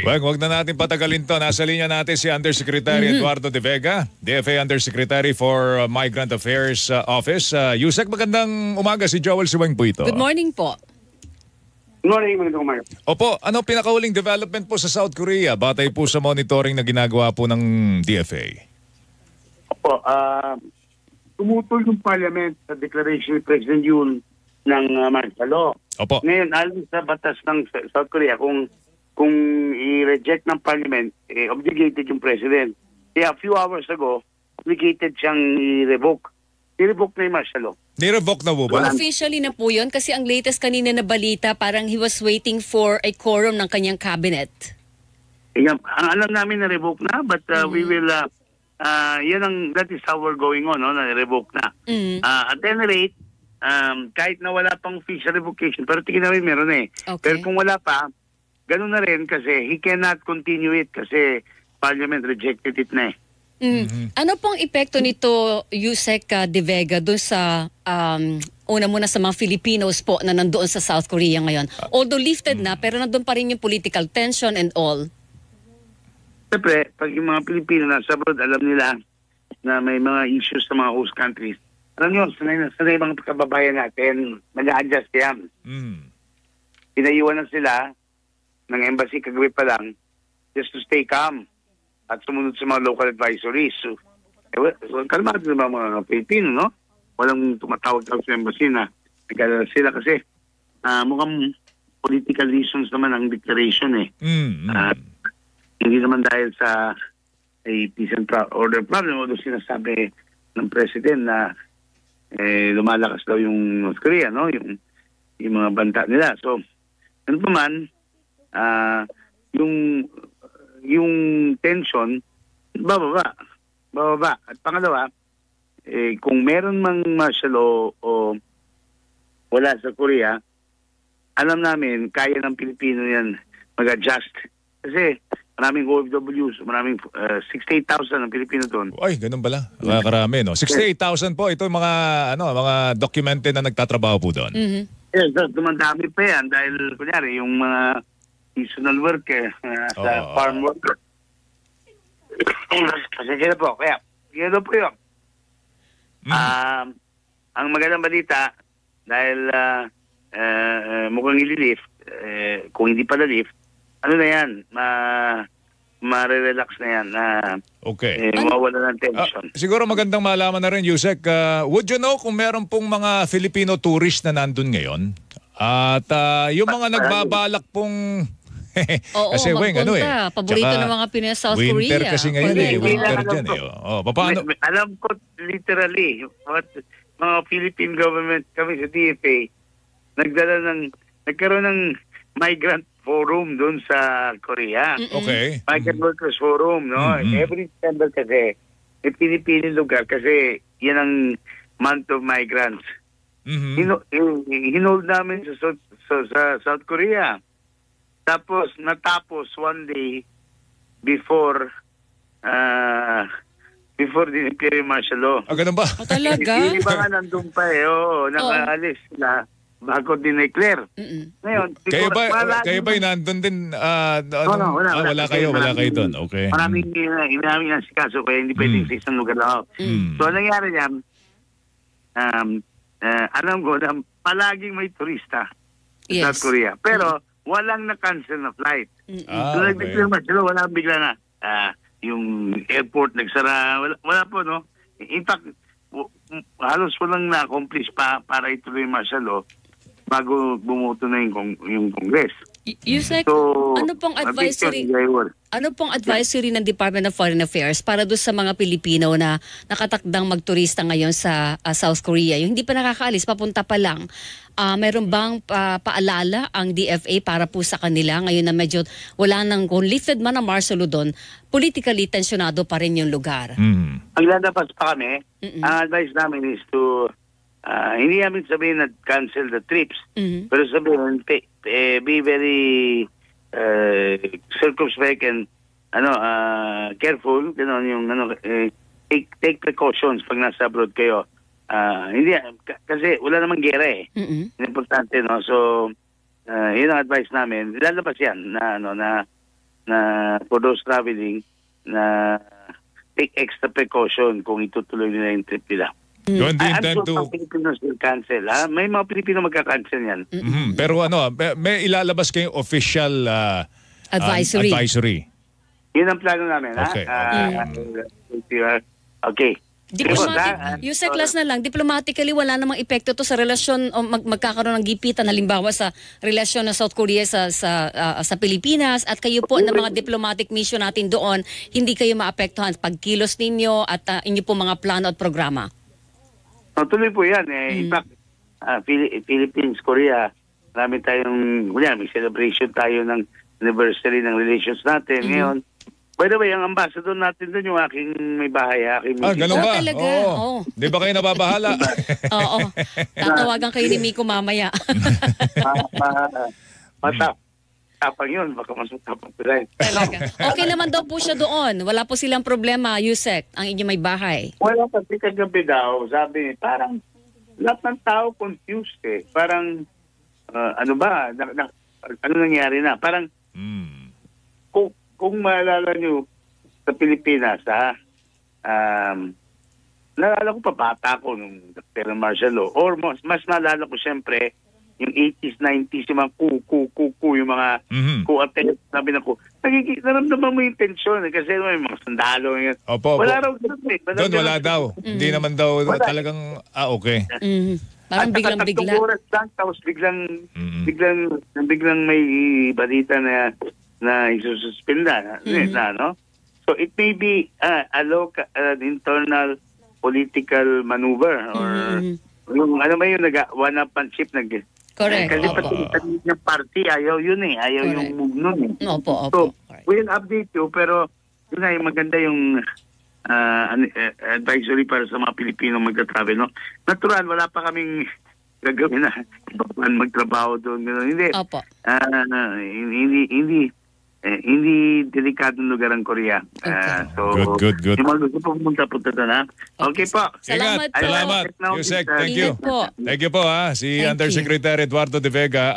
Wag na natin patagalin to. Nasa linya natin si Undersecretary Eduardo De Vega, DFA Undersecretary for Migrant Affairs Office. Yusek, magandang umaga. Si Joel Siweng po ito. Good morning po. Good morning, magandang umaga. Opo, ano pinakahuling development po sa South Korea batay po sa monitoring na ginagawa po ng DFA? Opo, tumutol yung Parliament sa declaration ni President Yoon ng martial law. Opo. Ngayon, alam sa batas ng South Korea, kung i-reject ng Parliament, obligated yung President. Kaya a few hours ago, obligated siyang i-revoke. I-revoke na yung martial law. Ni-revoke na po ba? Officially na po yun kasi ang latest kanina na balita parang he was waiting for a quorum ng kanyang cabinet. Ang alam namin na revoke na, but we will, that is how we're going on, no? Na-revoke na. At any rate, kahit na wala pang official revocation, pero tingin namin meron eh. Okay. Pero kung wala pa, ganun na rin kasi he cannot continue it kasi Parliament rejected it na eh. Ano pong epekto nito, Yusek De Vega, doon sa una muna sa mga Filipinos po na nandoon sa South Korea ngayon? Although lifted na, pero nandoon pa rin yung political tension and all. Siyempre, pag yung mga Pilipino nasa abroad, alam nila na may mga issues sa mga host countries. Alam nyo, sanay mga kababayan natin, mag-a-adjust yan. Pinaiwan na sila ng embassy kagabi pa lang just to stay calm at sumunod sa mga local advisories. So, kalmado naman mga Pilipino, no? Walang tumatawag sa embassy na nag-alala sila kasi mukhang political reasons naman ang declaration eh. Hindi naman dahil sa peace and order problem, although sinasabi ng President na lumalakas daw yung North Korea, no? Yung mga banta nila. So, ano pa man, yung tension, bababa. At pangalawa, kung meron mang martial law o wala sa Korea, alam namin, kaya ng Pilipino yan mag-adjust. Kasi maraming OFWs, maraming 68,000 ang Pilipino doon. Ay, ganun pala. Karami, no? 68,000 po. Ito yung mga documented na nagtatrabaho po doon. Yes, dumandami pa yan dahil, kunyari, yung mga seasonal worker sa farm worker. Kasi sila po. Kaya, gano'n po yun. Ang magandang balita, dahil mukhang ililift, kung hindi pala lift, ano na yan, ma-relax na yan, okay. mawawala ng tension. Siguro magandang malaman na rin, Yusek, would you know kung meron pong mga Filipino tourist na nandun ngayon? At yung mga nagbabalak pong kasi magpunta. Paborito ng mga Pinoy sa South Korea. Winter kasi ngayon winter dyan paano? Alam ko literally, mga Philippine government, kami sa DFA, nagkaroon ng migrant forum doon sa Korea. Okay. Migrant Workers Forum, no? Every December kasi, may pinipiling lugar kasi yan ang month of migrants. Hinold namin sa South Korea. Tapos, natapos one day before the martial law. Ganun ba? Talaga? Hindi ba nga nandun pa nakaalis sila bago dineclare. Ngayon, kayo ba nandun din? Wala kayo doon. Okay. Maraming nasikaso kaya hindi pwedeng sa isang lugar lang. So, nangyari yan, alam ko na palaging may turista sa South Korea. Pero, walang na-cancel na flight. So, nag-declare sila, wala bigla na. Yung airport nagsara, wala po, no? In fact, halos walang na-accomplish para ituloy yung martial law bago bumuto na yung Congress. Yusek, ano pong advisory ng Department of Foreign Affairs para doon sa mga Pilipino na nakatakdang magturista ngayon sa South Korea? Yung hindi pa nakakaalis, papunta pa lang. Meron bang paalala ang DFA para po sa kanila ngayon na medyo wala nang, kung lifted man ang martial law doon, politically tensionado pa rin yung lugar? Ang lalabas pa kami, ang advice namin is to hindi namin sabihin na cancel the trips, pero sabihin be very circumspect and careful, yung take precautions pag nasa abroad kayo. Hindi kasi wala namang gera eh. Importante, no? So yun ang advice namin. Lalabas yan na for those traveling na take extra precaution kung itutuloy nila yung trip nila. Don't they I'm intend sure to... mga Pilipinos will cancel. Ha? May mga Pilipino magka-cancel yan. Pero ano, may ilalabas kayong official Advisory. Yun ang plano namin. Okay. Okay. Yusek, last na lang, diplomatically wala namang epekto to sa relasyon o magkakaroon ng gipitan halimbawa sa relasyon ng South Korea sa Pilipinas at kayo po ng mga diplomatic mission natin doon, hindi kayo maapektuhan pagkilos ninyo at inyo po mga plano at programa. Tuloy po yan. In fact, Philippines, Korea, marami tayong, may celebration tayo ng anniversary ng relations natin. Ngayon, by the way, ang ambassador natin doon yung aking may bahay, aking ganun ba? Talaga? Oo. Di ba kayo nababahala? Oo. Tatawagan kayo ni Miko mamaya. Tapang yun, baka mas matapang ko rin. Talaga. Okay naman daw po siya doon. Wala po silang problema, Yusek, ang inyo may bahay. Wala kasi kagabi daw, sabi, parang lahat ng tao confused eh. Parang, ano ba, ano nangyari na? Parang, kung maalala nyo sa Pilipinas, naalala ko pa bata ko nung Dr. martial law. Or mas naalala ko siyempre yung 80s, 90s, yung mga yung mga ku-attend, sabi na ko, naramdaman mo yung tension kasi may mga sandalo. Opo. Wala raw ganun eh. Doon wala daw. Hindi naman daw talagang, okay. Parang biglang-bigla. Tapos biglang may balita na isususpenda na, no? So it may be an internal political maneuver or yung ano ba yung one-upmanship Correct. kasi pati yung party ayaw yun eh. Ayaw Correct. yung move nun eh. Opo. So we'll update you pero yun nga yung maganda yung advisory para sa mga Pilipino magta-travel, no? Natural, wala pa kaming gagawin na magtrabaho doon. Hindi. Opo. Hindi delikadong lugar ang Korea. Okay. So, Good. yung mga gusto pumunta doon, ha? Okay po. Salamat po. Salamat. Yusek, thank you. Ingat po. Thank you po, ha. Si Thank you. Undersecretary Eduardo De Vega.